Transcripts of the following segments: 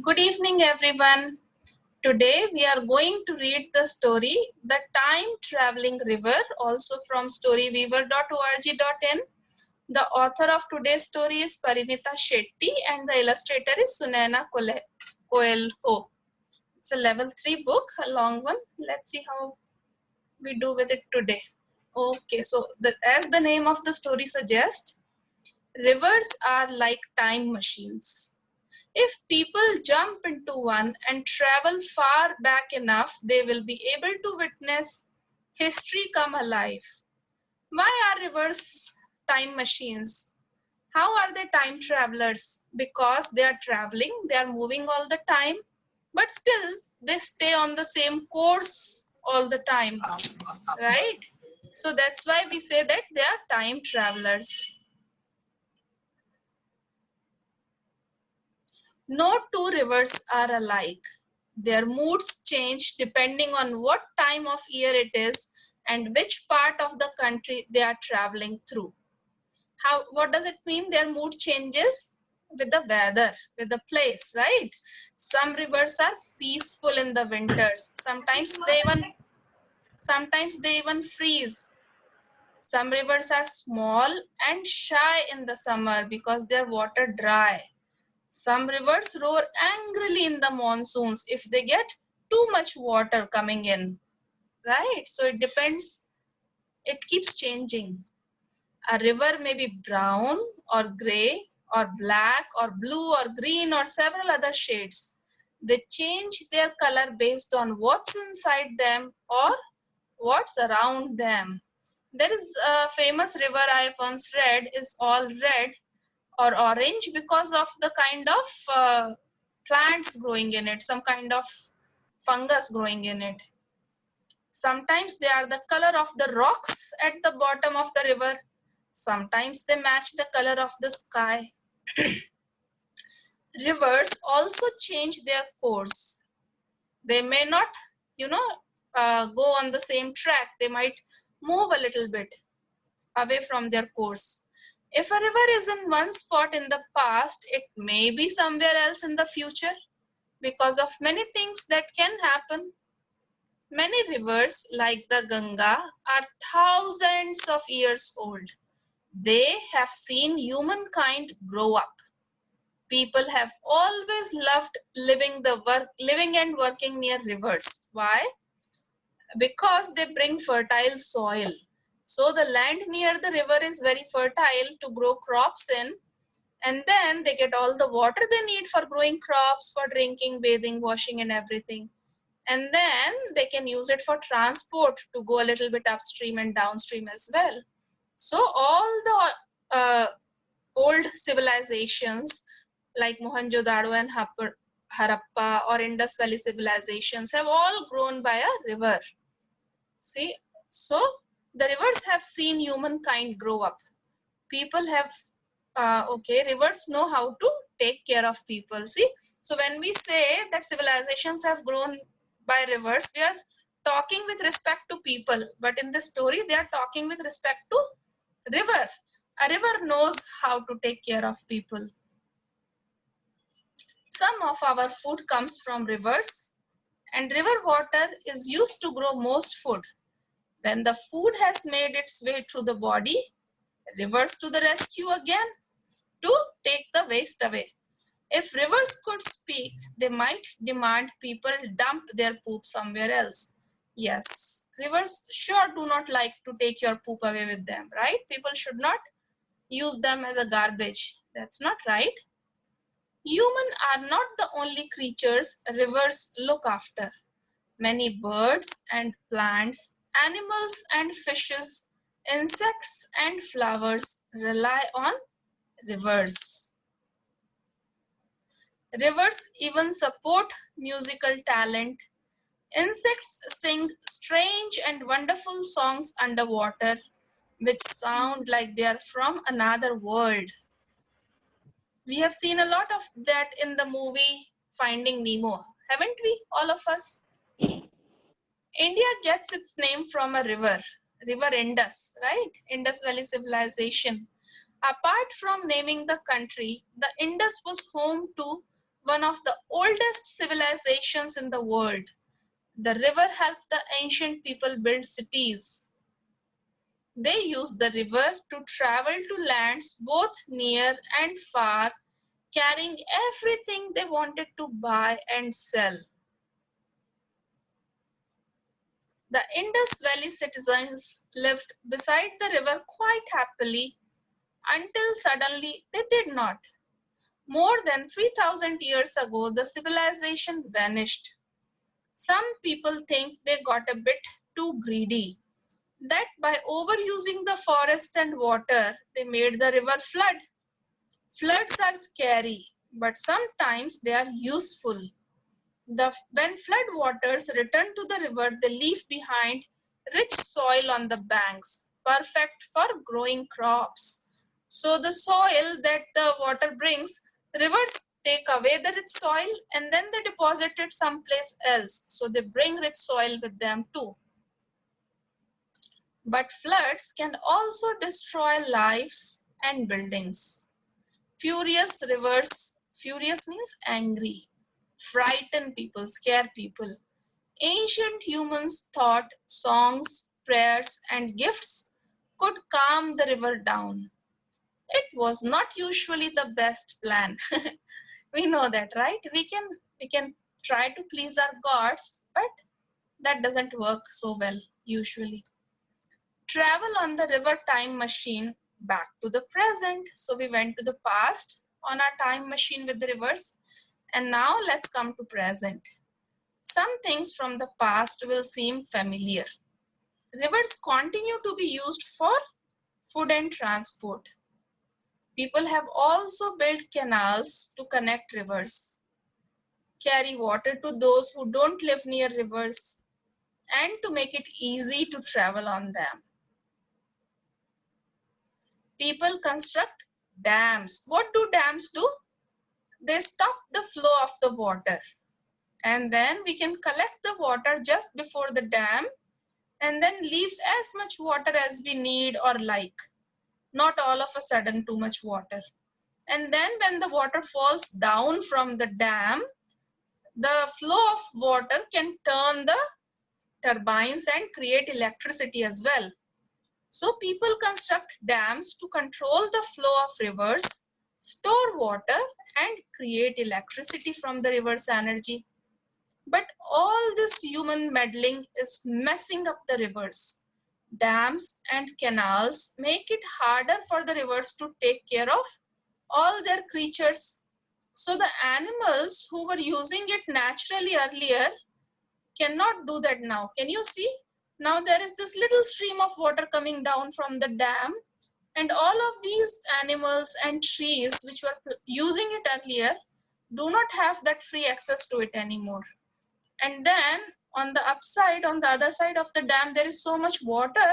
Good evening, everyone. Today we are going to read the story The Time Traveling River, also from storyweaver.org.in. The author of today's story is Parinita Shetty and the illustrator is Sunaina Coelho. It's a level 3 book, a long one. Let's see how we do with it today. Okay, so as the name of the story suggests, rivers are like time machines. If people jump into one and travel far back enough, they will be able to witness history come alive. Why are rivers time machines? How are they time travelers? Because they are traveling, they are moving all the time, but still they stay on the same course all the time, right? So that's why we say that they are time travelers. No two rivers are alike. Their moods change depending on what time of year it is and which part of the country they are traveling through. What does it mean? Their mood changes with the weather, with the place, right? Some rivers are peaceful in the winters. Sometimes they even freeze. Some rivers are small and shy in the summer because their water dry. Some rivers roar angrily in the monsoons if they get too much water coming in, right? So it depends, it keeps changing. A river may be brown or gray or black or blue or green or several other shades. They change their color based on what's inside them or what's around them. There is a famous river I once read is all red or orange because of the kind of plants growing in it, some kind of fungus growing in it. Sometimes they are the color of the rocks at the bottom of the river. Sometimes they match the color of the sky. Rivers also change their course. They may not, go on the same track. They might move a little bit away from their course. If a river is in one spot in the past, it may be somewhere else in the future because of many things that can happen. Many rivers, like the Ganga, are thousands of years old. They have seen humankind grow up. People have always loved living and working near rivers. Why? Because they bring fertile soil. So the land near the river is very fertile to grow crops in, and then they get all the water they need for growing crops, for drinking, bathing, washing, and everything. And then they can use it for transport to go a little bit upstream and downstream as well. So all the old civilizations like Mohenjo-daro and Harappa or Indus Valley civilizations have all grown by a river. See, so the rivers have seen humankind grow up. People have, rivers know how to take care of people. See, so when we say that civilizations have grown by rivers, we are talking with respect to people. But in this story, they are talking with respect to river. A river knows how to take care of people. Some of our food comes from rivers, and river water is used to grow most food. When the food has made its way through the body, rivers to the rescue again to take the waste away. If rivers could speak, they might demand people dump their poop somewhere else. Yes, rivers sure do not like to take your poop away with them, right? People should not use them as a garbage. That's not right. Humans are not the only creatures rivers look after. Many birds and plants, animals and fishes, insects and flowers rely on rivers. Rivers even support musical talent. Insects sing strange and wonderful songs underwater, which sound like they are from another world. We have seen a lot of that in the movie Finding Nemo, haven't we, all of us? India gets its name from a river, River Indus, right? Indus Valley Civilization. Apart from naming the country, the Indus was home to one of the oldest civilizations in the world. The river helped the ancient people build cities. They used the river to travel to lands both near and far, carrying everything they wanted to buy and sell. The Indus Valley citizens lived beside the river quite happily until suddenly they did not. More than 3,000 years ago, the civilization vanished. Some people think they got a bit too greedy, that by overusing the forest and water, they made the river flood. Floods are scary, but sometimes they are useful. When flood waters return to the river, they leave behind rich soil on the banks, perfect for growing crops. So the soil that the water brings, rivers take away the rich soil and then they deposit it someplace else. So they bring rich soil with them too. But floods can also destroy lives and buildings. Furious rivers, furious means angry, frighten people, scare people. Ancient humans thought songs, prayers, and gifts could calm the river down. It was not usually the best plan. We know that, right? We can try to please our gods, but that doesn't work so well usually. Travel on the river time machine back to the present. So we went to the past on our time machine with the rivers, and now let's come to present. Some things from the past will seem familiar. Rivers continue to be used for food and transport. People have also built canals to connect rivers, carry water to those who don't live near rivers, and to make it easy to travel on them. People construct dams. What do dams do? They stop the flow of the water, and then we can collect the water just before the dam and then leave as much water as we need or like, not all of a sudden too much water. And then when the water falls down from the dam, the flow of water can turn the turbines and create electricity as well. So people construct dams to control the flow of rivers, store water, and create electricity from the river's energy. But all this human meddling is messing up the rivers. Dams and canals make it harder for the rivers to take care of all their creatures. So the animals who were using it naturally earlier cannot do that now. Can you see? Now there is this little stream of water coming down from the dam, and all of these animals and trees which were using it earlier do not have that free access to it anymore. And then on the upside, on the other side of the dam, there is so much water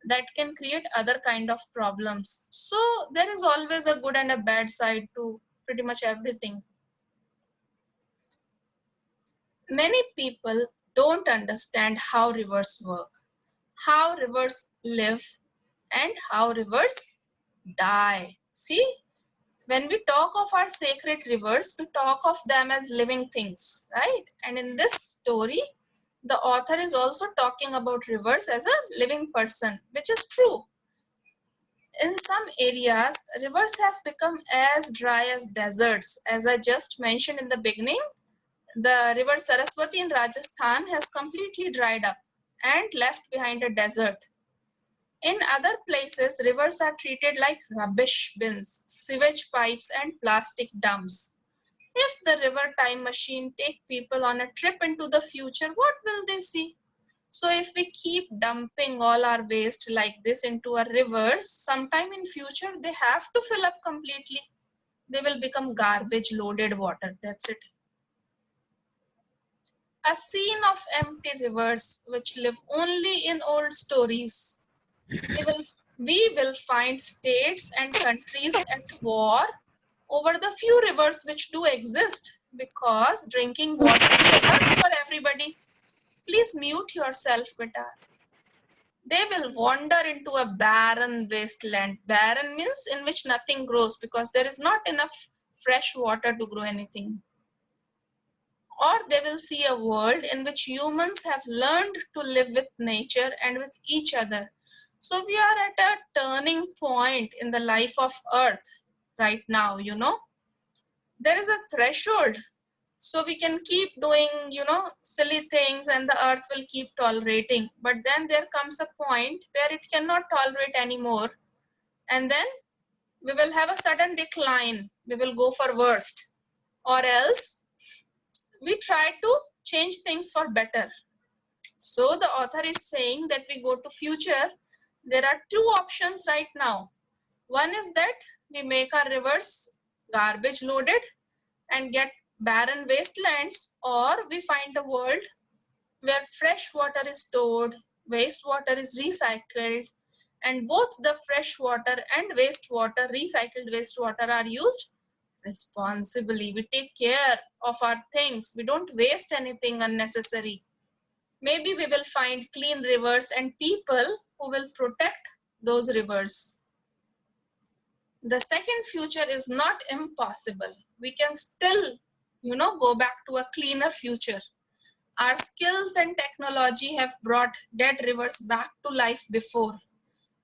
that can create other kind of problems. So there is always a good and a bad side to pretty much everything. Many people don't understand how rivers work, how rivers live, and how rivers die. See, when we talk of our sacred rivers, we talk of them as living things, right? And in this story, the author is also talking about rivers as a living person, which is true. In some areas, rivers have become as dry as deserts. As I just mentioned in the beginning, the river Saraswati in Rajasthan has completely dried up and left behind a desert. In other places, rivers are treated like rubbish bins, sewage pipes, and plastic dumps. If the river time machine take people on a trip into the future, what will they see? So if we keep dumping all our waste like this into our rivers, sometime in future they have to fill up completely. They will become garbage loaded water. That's it. A scene of empty rivers which live only in old stories. We will find states and countries at war over the few rivers which do exist, because drinking water is a must for everybody. Please mute yourself, beta. They will wander into a barren wasteland. Barren means in which nothing grows because there is not enough fresh water to grow anything. or they will see a world in which humans have learned to live with nature and with each other. So we are at a turning point in the life of Earth right now, you know. There is a threshold. So we can keep doing, you know, silly things and the Earth will keep tolerating. But then there comes a point where it cannot tolerate anymore. And then we will have a sudden decline. We will go for worst. Or else we try to change things for better. So the author is saying that we go to future. There are two options right now. One is that we make our rivers garbage loaded and get barren wastelands, or we find a world where fresh water is stored, wastewater is recycled, and both the fresh water and wastewater, recycled wastewater, are used responsibly. We take care of our things. We don't waste anything unnecessary. Maybe we will find clean rivers and people who will protect those rivers. The second future is not impossible. We can still, you know, go back to a cleaner future. Our skills and technology have brought dead rivers back to life before.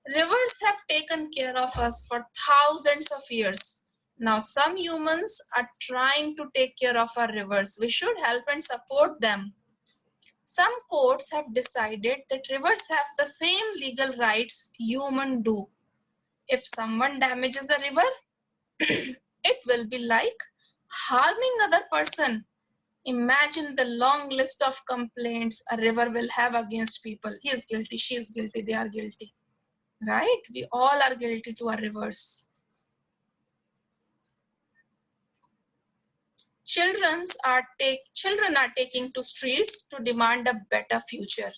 Rivers have taken care of us for thousands of years. Now some humans are trying to take care of our rivers. We should help and support them. Some courts have decided that rivers have the same legal rights humans do. If someone damages a river, it will be like harming other person. Imagine the long list of complaints a river will have against people. He is guilty, she is guilty, they are guilty. Right? We all are guilty to our rivers. Children are taking to streets to demand a better future.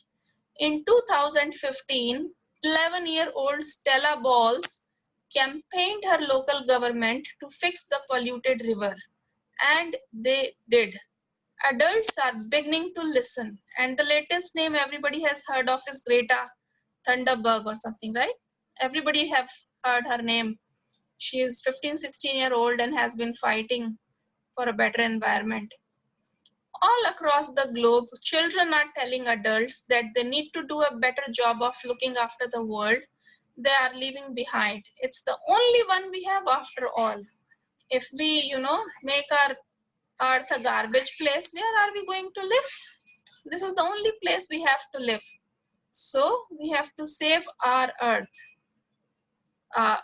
In 2015, 11-year-old Stella Balls campaigned her local government to fix the polluted river, and they did. Adults are beginning to listen, and the latest name everybody has heard of is Greta Thunberg or something, right? Everybody have heard her name. She is 15-16-year-old and has been fighting for a better environment. All across the globe, children are telling adults that they need to do a better job of looking after the world they are leaving behind. It's the only one we have after all. If we, you know, make our earth a garbage place, where are we going to live? This is the only place we have to live. So we have to save our earth.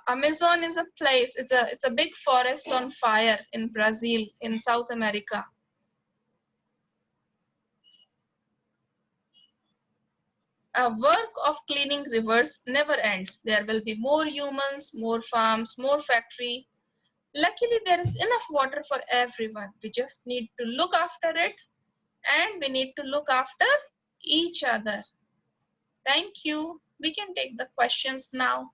Amazon is a place, it's a big forest on fire in Brazil, in South America. A work of cleaning rivers never ends. There will be more humans, more farms, more factory. Luckily, there is enough water for everyone. We just need to look after it, and we need to look after each other. Thank you. We can take the questions now.